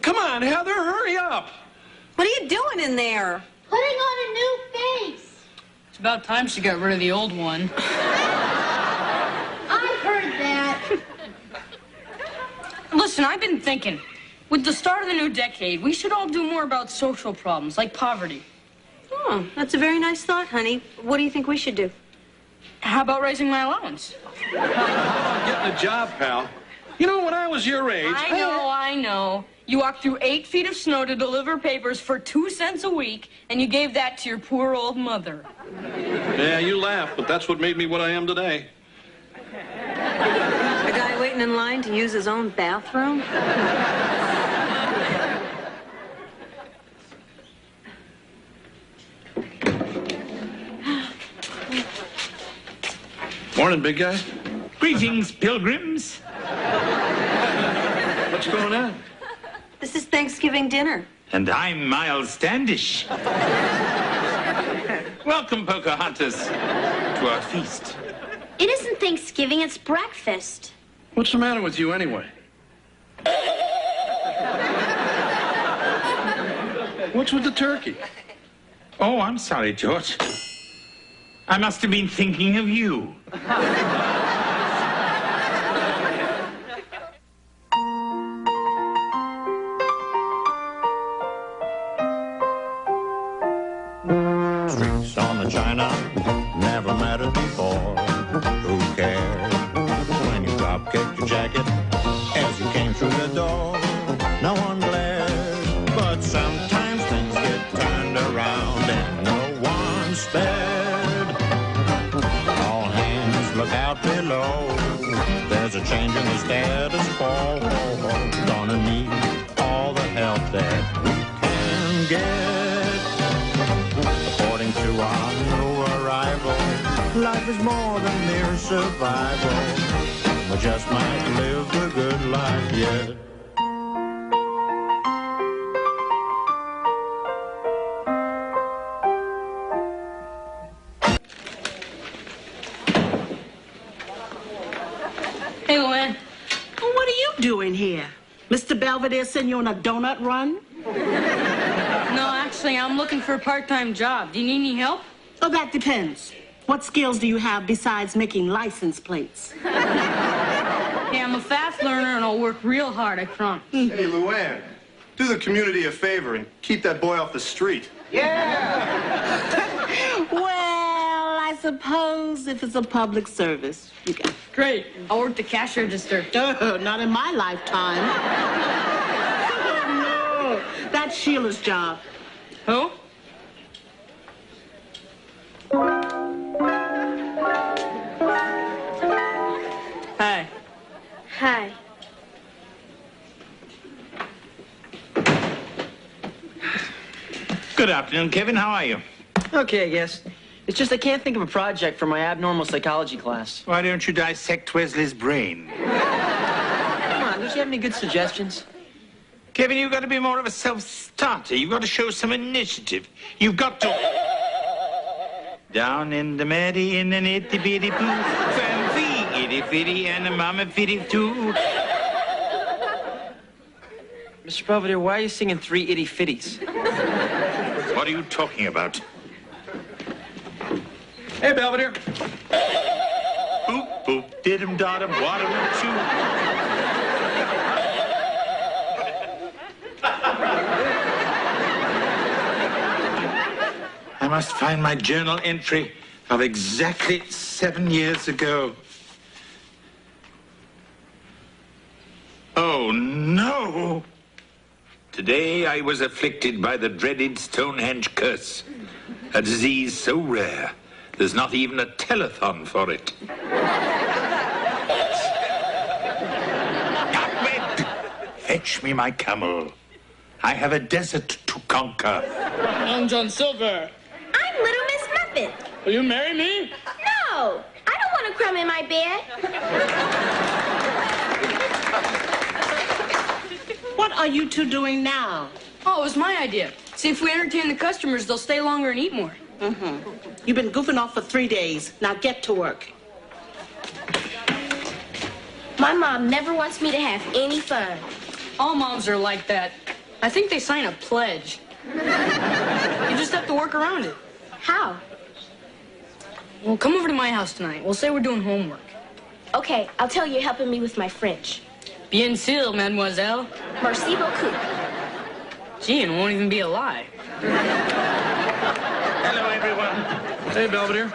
Come on, Heather, hurry up. What are you doing in there? Putting on a new face. It's about time she got rid of the old one. I heard that. Listen, I've been thinking. With the start of the new decade, we should all do more about social problems, like poverty. Oh, that's a very nice thought, honey. What do you think we should do? How about raising my allowance? Getting a job, pal. You know, when I was your age... I know. You walked through 8 feet of snow to deliver papers for 2 cents a week, and you gave that to your poor old mother. Yeah, you laugh, but that's what made me what I am today. A guy waiting in line to use his own bathroom? Morning, big guy. Greetings, pilgrims. What's going on? This is Thanksgiving dinner. And I'm Miles Standish. Welcome, Pocahontas, to our feast. It isn't Thanksgiving, it's breakfast. What's the matter with you anyway? What's with the turkey? Oh, I'm sorry, George. I must have been thinking of you. Streaks on the china never mattered before. Who cared when you drop kicked your jacket as you came through the door? No one glared, but sometimes things get turned around and no one spared. All hands look out below. There's a change in the status quo. Gonna need all the help that we can get. To our new arrival, life is more than mere survival. We just might live the good life yet. Hey, Luann. What are you doing here? Mr. Belvedere sent you on a donut run? No, actually, I'm looking for a part-time job. Do you need any help? Oh, that depends. What skills do you have besides making license plates? Yeah, I'm a fast learner, and I'll work real hard, I promise. Hey, Luann, do the community a favor and keep that boy off the street. Yeah! Well, I suppose if it's a public service, you can. Great. I'll work the cash register. Oh, not in my lifetime. Oh, no. That's Sheila's job. Who? Hi. Hi. Good afternoon, Kevin. How are you? Okay, I guess. It's just I can't think of a project for my abnormal psychology class. Why don't you dissect Wesley's brain? Come on, don't you have any good suggestions? Kevin, you've got to be more of a self-starter. You've got to show some initiative. You've got to... Down in the Mary in an itty-bitty poo, fancy itty-fitty and a mama fitty too. Mr. Belvedere, why are you singing 3 itty-fitties? What are you talking about? Hey, Belvedere. Boop, boop, did-em, dot-em, what-em, choo. I must find my journal entry of exactly 7 years ago. Oh, no! Today I was afflicted by the dreaded Stonehenge curse, a disease so rare, there's not even a telethon for it. Ahmed, fetch me my camel. I have a desert to conquer. I'm John Silver. I'm Little Miss Muffet. Will you marry me? No, I don't want a crumb in my bed. What are you two doing now? Oh, it was my idea. See, if we entertain the customers, they'll stay longer and eat more. Mm-hmm. You've been goofing off for 3 days. Now get to work. My mom never wants me to have any fun. All moms are like that. I think they sign a pledge. You just have to work around it. How? Well, come over to my house tonight. We'll say we're doing homework. Okay, I'll tell you you're helping me with my French. Bien sûr, mademoiselle. Merci beaucoup. Gee, and it won't even be a lie. Hello, everyone. Hey, Belvedere.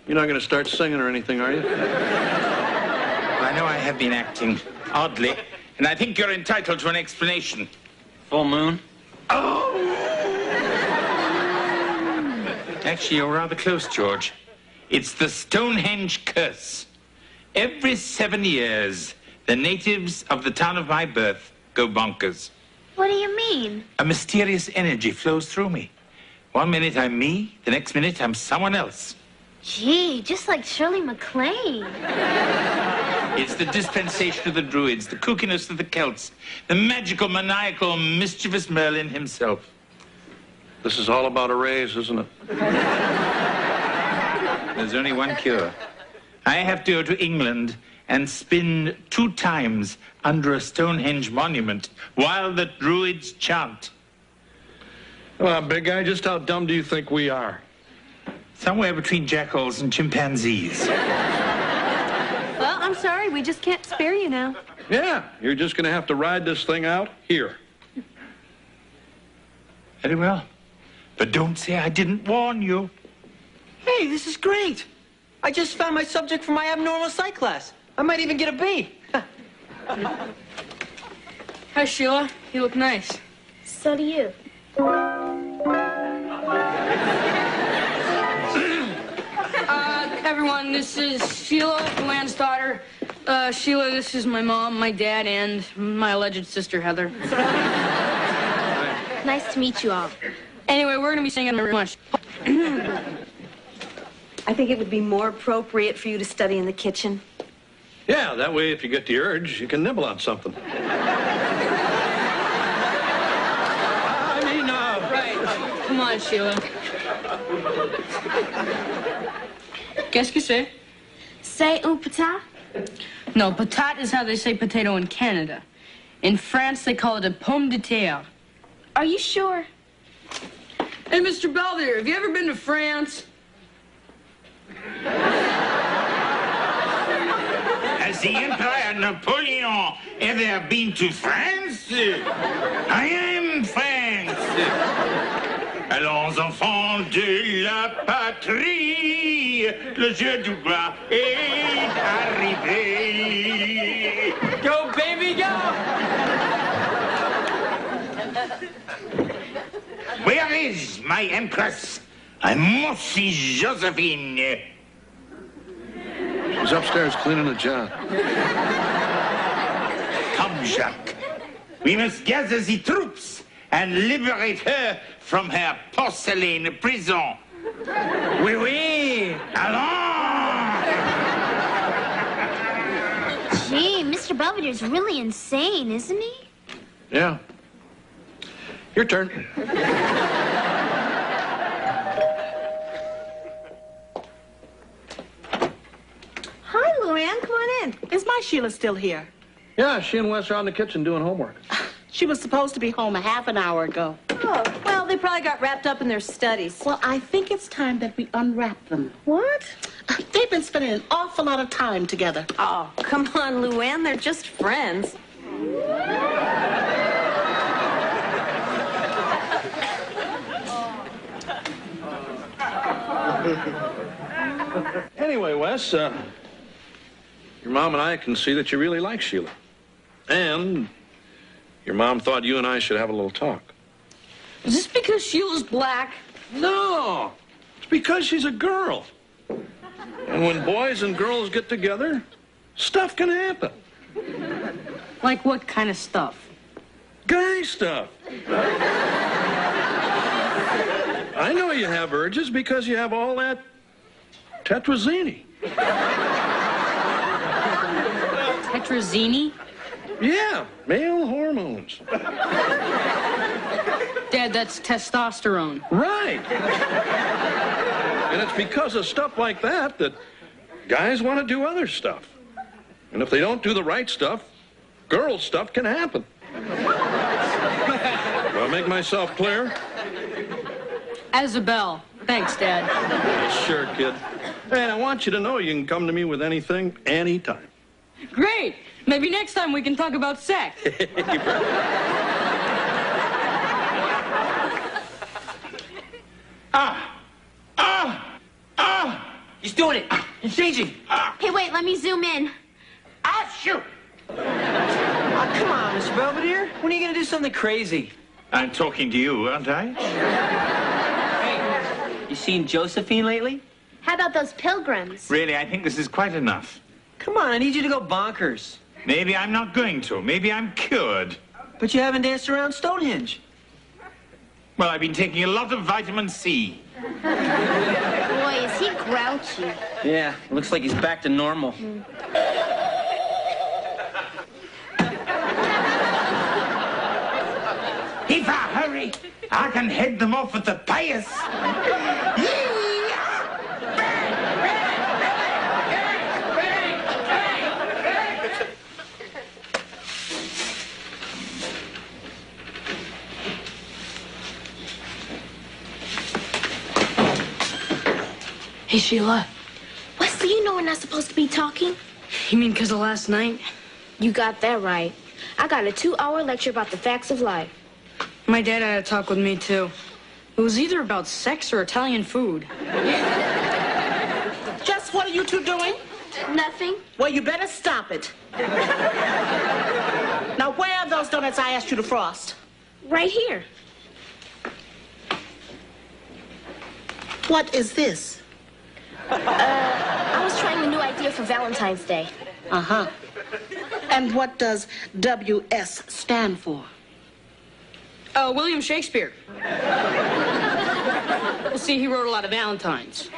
You're not going to start singing or anything, are you? I know I have been acting oddly, and I think you're entitled to an explanation. Full moon. Oh! Actually, you're rather close, George. It's the Stonehenge curse. Every 7 years, the natives of the town of my birth go bonkers. What do you mean? A mysterious energy flows through me. 1 minute I'm me, the next minute I'm someone else. Gee, just like Shirley MacLaine. It's the dispensation of the Druids, the kookiness of the Celts, the magical, maniacal, mischievous Merlin himself. This is all about a raise, isn't it? There's only one cure. I have to go to England and spin 2 times under a Stonehenge monument while the Druids chant. Well, big guy, just how dumb do you think we are? Somewhere between jackals and chimpanzees. Well, I'm sorry. We just can't spare you now. Yeah, you're just going to have to ride this thing out here. Very well. But don't say I didn't warn you. Hey, this is great. I just found my subject for my abnormal psych class. I might even get a B. Hi, Sheila. You look nice. So do you. Everyone, this is Sheila, Luann's daughter. Sheila, this is my mom, my dad, and my alleged sister, Heather. Nice to meet you all. Anyway, we're going to be singing very much. I think it would be more appropriate for you to study in the kitchen. Yeah, that way if you get the urge, you can nibble on something. Right. Come on, Sheila. Qu'est-ce que c'est? C'est un patat? No, patate is how they say potato in Canada. In France, they call it a pomme de terre. Are you sure? Hey, Mr. Belvedere, have you ever been to France? Has the Emperor Napoleon ever been to France? I am France. Allons, enfants de la patrie, le jeu du roi est arrivé. Go, baby, go! Where is my Empress? I must see Josephine. She's upstairs cleaning a job. Come, Jacques. We must gather the troops and liberate her from her porcelain prison. Oui, oui. Allons! Gee, Mr. Belvedere's really insane, isn't he? Yeah. Your turn. Hi, Luann. Come on in. Is my Sheila still here? Yeah, she and Wes are out in the kitchen doing homework. She was supposed to be home a half an hour ago. Oh, well, they probably got wrapped up in their studies. Well, I think it's time that we unwrap them. What? They've been spending an awful lot of time together. Oh, come on, Luann. They're just friends. Anyway, Wes, your mom and I can see that you really like Sheila. And your mom thought you and I should have a little talk. Is this because Sheila's black? No, it's because she's a girl. And when boys and girls get together, stuff can happen. Like what kind of stuff? Guy stuff. I know you have urges because you have all that tetrazine. Tetrazine? Yeah, male hormones. Dad, that's testosterone. Right. And it's because of stuff like that that guys want to do other stuff. And if they don't do the right stuff, Girl stuff can happen. Do I make myself clear? Isabel. Thanks, Dad. Sure, kid. And I want you to know you can come to me with anything, anytime. Great. Maybe next time we can talk about sex. He's doing it. He's changing. Hey, wait, let me zoom in. Shoot. Oh, come on, Mr. Belvedere. When are you going to do something crazy? I'm talking to you, aren't I? Hey, you seen Josephine lately? How about those pilgrims? Really, I think this is quite enough. Come on, I need you to go bonkers. Maybe I'm not going to. Maybe I'm cured. But you haven't danced around Stonehenge. Well, I've been taking a lot of vitamin C. Boy, is he grouchy. Yeah, looks like he's back to normal. If I hurry, I can head them off at the pace. Hey, Sheila. Wesley, you know we're not supposed to be talking. You mean because of last night? You got that right. I got a 2-hour lecture about the facts of life. My dad had a talk with me, too. It was either about sex or Italian food. Just what are you two doing? Nothing. Well, you better stop it. Now, where are those donuts I asked you to frost? Right here. What is this? I was trying a new idea for Valentine's Day. Uh-huh. And what does WS stand for? William Shakespeare. Well, see, he wrote a lot of Valentines.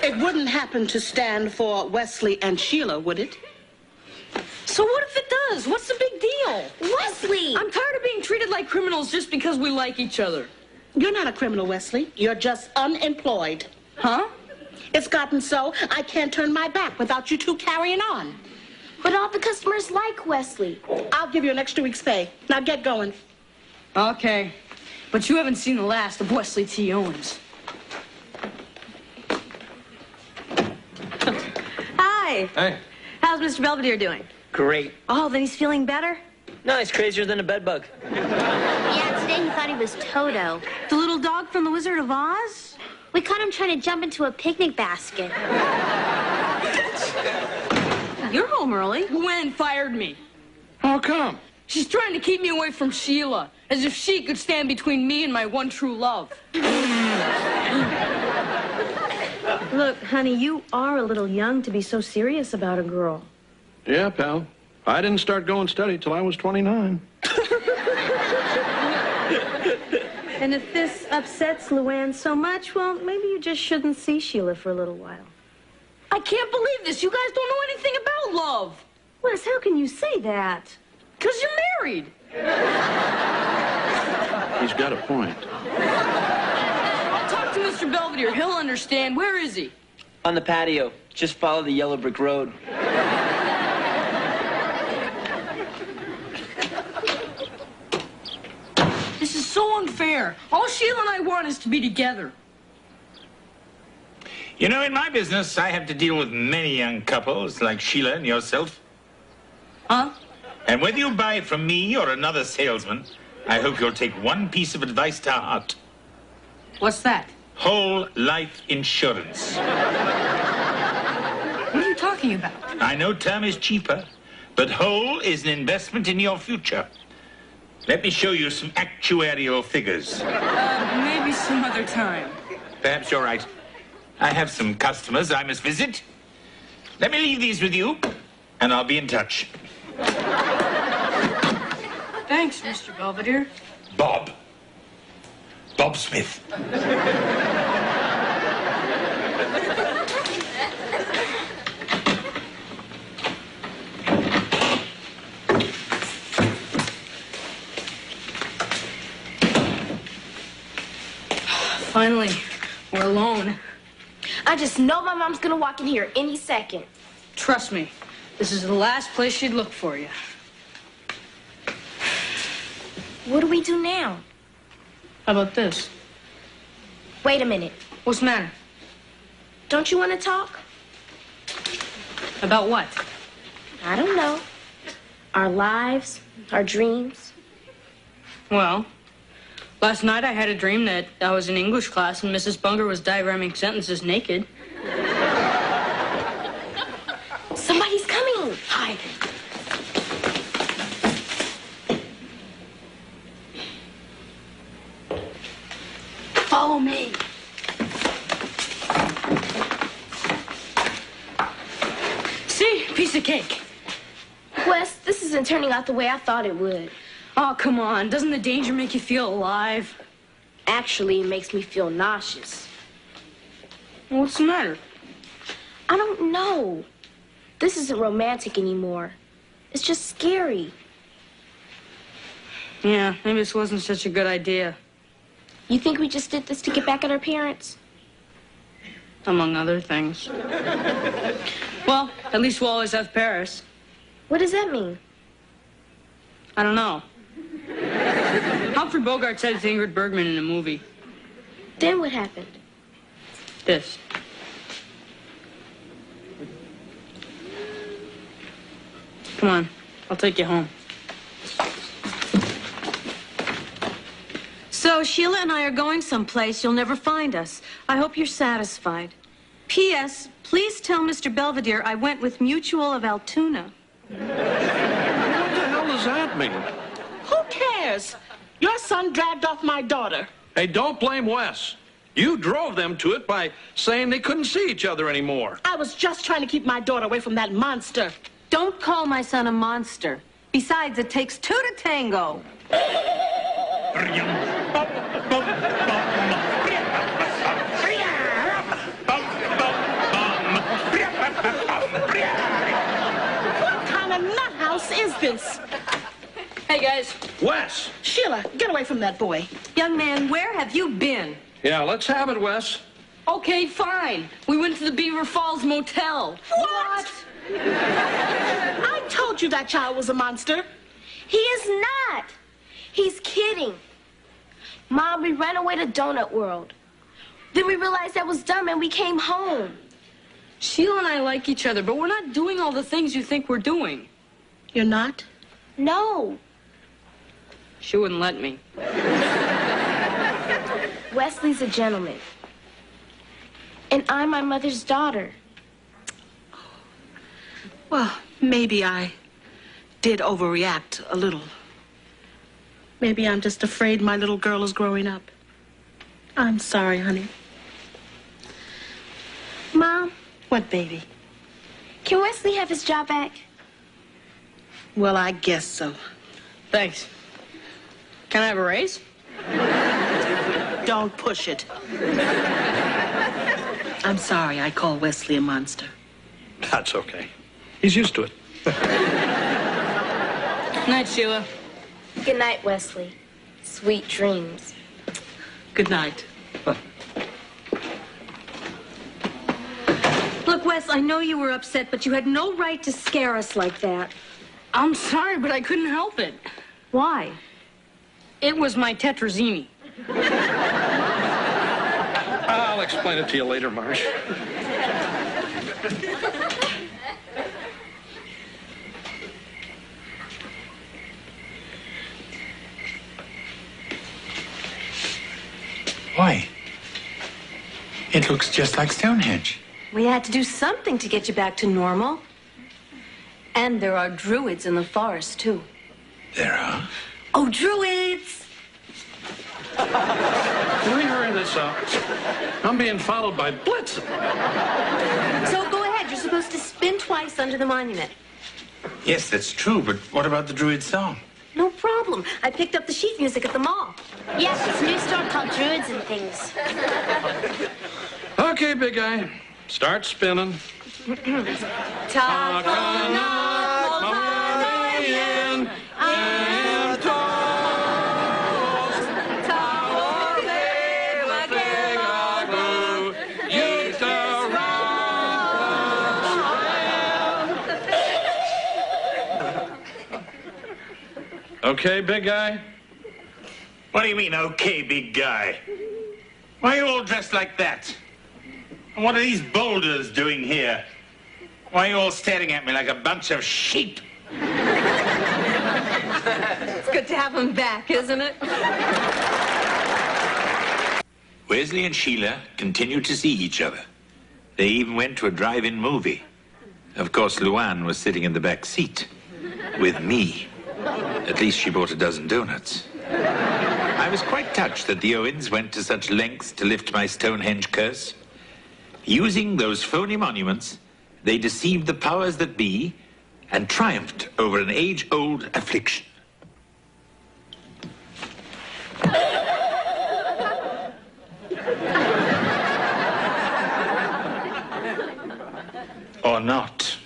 It wouldn't happen to stand for Wesley and Sheila, would it? So what if it does? What's the big deal? Wesley! I'm tired of being treated like criminals just because we like each other. You're not a criminal, Wesley. You're just unemployed. Huh? It's gotten so I can't turn my back without you two carrying on. But all the customers like Wesley. I'll give you an extra week's pay. Now get going. Okay. But you haven't seen the last of Wesley T. Owens. Hi. Hey. How's Mr. Belvedere doing? Great. Oh, then he's feeling better? No, he's crazier than a bedbug. Yeah, today he thought he was Toto. The little dog from The Wizard of Oz? We caught him trying to jump into a picnic basket. You're home early. Gwen fired me. How come? She's trying to keep me away from Sheila, as if she could stand between me and my one true love. Look, honey, you are a little young to be so serious about a girl. Yeah, pal. I didn't start going steady till I was 29. And if this upsets Luann so much, well, maybe you just shouldn't see Sheila for a little while. I can't believe this. You guys don't know anything about love. Wes, how can you say that? Because you're married. He's got a point. I'll talk to Mr. Belvedere. He'll understand. Where is he? On the patio. Just follow the yellow brick road. This is so unfair. All Sheila and I want is to be together. You know, in my business, I have to deal with many young couples like Sheila and yourself. Huh? And whether you buy from me or another salesman, I hope you'll take one piece of advice to heart. What's that? Whole life insurance. What are you talking about? I know term is cheaper, but whole is an investment in your future. Let me show you some actuarial figures. Maybe some other time. Perhaps you're right. I have some customers I must visit. Let me leave these with you, and I'll be in touch. Thanks, Mr. Belvedere. Bob. Bob Smith. Finally, we're alone. I just know my mom's gonna walk in here any second. Trust me, this is the last place she'd look for you. What do we do now? How about this? Wait a minute. What's the matter? Don't you want to talk? About what? I don't know. Our lives, our dreams. Well, last night I had a dream that I was in English class and Mrs. Bunger was diagramming sentences naked. Somebody's coming. Hide. Follow me. See? Piece of cake. Wes, this isn't turning out the way I thought it would. Oh, come on. Doesn't the danger make you feel alive? Actually, it makes me feel nauseous. What's the matter? I don't know. This isn't romantic anymore. It's just scary. Yeah, maybe this wasn't such a good idea. You think we just did this to get back at our parents? Among other things. Well, at least we'll always have Paris. What does that mean? I don't know. Humphrey Bogart said it's Ingrid Bergman in a movie. Then what happened? This. Come on, I'll take you home. So Sheila and I are going someplace you'll never find us. I hope you're satisfied. P.S. Please tell Mr. Belvedere I went with Mutual of Altoona. What the hell does that mean? Who cares? Your son dragged off my daughter. Hey, don't blame Wes. You drove them to it by saying they couldn't see each other anymore. I was just trying to keep my daughter away from that monster. Don't call my son a monster. Besides, it takes two to tango. What kind of nut house is this? Hey, guys. Wes! Sheila, get away from that boy. Young man, where have you been? Yeah, let's have it, Wes. Okay, fine. We went to the Beaver Falls Motel. What? I told you that child was a monster. He is not. He's kidding. Mom, we ran away to Donut World. Then we realized that was dumb and we came home. Sheila and I like each other, but we're not doing all the things you think we're doing. You're not? No. She wouldn't let me. Wesley's a gentleman. And I'm my mother's daughter. Well, maybe I did overreact a little. Maybe I'm just afraid my little girl is growing up. I'm sorry, honey. Mom, What, baby? can Wesley have his job back? Well, I guess so. Thanks. Can I have a raise? Don't push it. I'm sorry I call Wesley a monster. That's okay. He's used to it. Night, Sheila. Good night, Wesley. Sweet dreams. Good night. Look, Wes, I know you were upset, but you had no right to scare us like that. I'm sorry, but I couldn't help it. Why? It was my tetrazzini. I'll explain it to you later, Marsh. Why? It looks just like Stonehenge. We had to do something to get you back to normal. And there are druids in the forest, too. There are. Oh, druids! Can we hurry this up? I'm being followed by Blitzen. So go ahead. You're supposed to spin twice under the monument. Yes, that's true, but what about the Druid song? No problem. I picked up the sheet music at the mall. Yes, it's a new store called Druids and Things. Okay, big guy. Start spinning. Okay, big guy? What do you mean, okay, big guy? Why are you all dressed like that? And what are these boulders doing here? Why are you all staring at me like a bunch of sheep? It's good to have him back, isn't it? Wesley and Sheila continued to see each other. They even went to a drive-in movie. Of course, Luann was sitting in the back seat with me. At least she bought a dozen donuts. I was quite touched that the Owens went to such lengths to lift my Stonehenge curse. Using those phony monuments, they deceived the powers that be and triumphed over an age-old affliction. Or not.